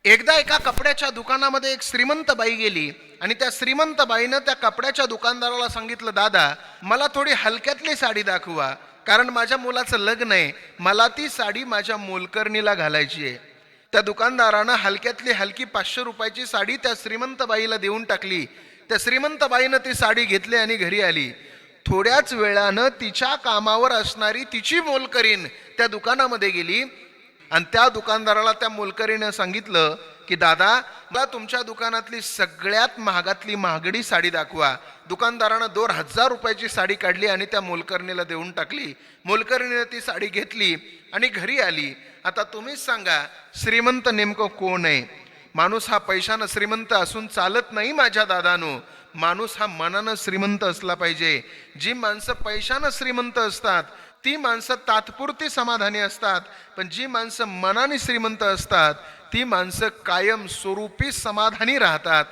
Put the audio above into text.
एकदा एका कपड्याच्या दुकानामध्ये एक श्रीमंत बाई गेली आणि त्या श्रीमंत बाईनं त्या कपड्याच्या दुकानदाराला सांगितलं, दादा मला थोडी हलक्यातली साडी दाखवा, कारण माझ्या मुलाचं लग्न आहे, मला ती साडी माझ्या मोलकरणीला घालायची आहे. त्या दुकानदारानं हलक्यातली हलकी 500 रुपयाची साडी त्या श्रीमंत बाईला देऊन टाकली. त्या श्रीमंत बाईनं ती साडी घेतली आणि घरी आली. थोड्याच वेळानं तिच्या कामावर असणारी तिची मोलकरीण त्या दुकानामध्ये गेली आणि त्या दुकानदाराला त्या मोलकरीनं सांगितलं की दादा मला तुमच्या दुकानातली सगळ्यात महागातली महागडी साडी दाखवा. दुकानदारानं 2000 रुपयाची साडी काढली आणि त्या मोलकरणीला देऊन टाकली. मोलकरणीनं ती साडी घेतली आणि घरी आली. आता तुम्हीच सांगा, श्रीमंत नेमकं कोण आहे? माणूस हा पैशानं श्रीमंत असून चालत नाही माझ्या दादानो. माणूस हा मनानं श्रीमंत असला पाहिजे. जी माणसं पैशानं श्रीमंत असतात ती माणसं तात्पुरती समाधानी असतात, पण जी माणसं मनाने श्रीमंत असतात ती माणसं कायम स्वरूपी समाधानी राहतात.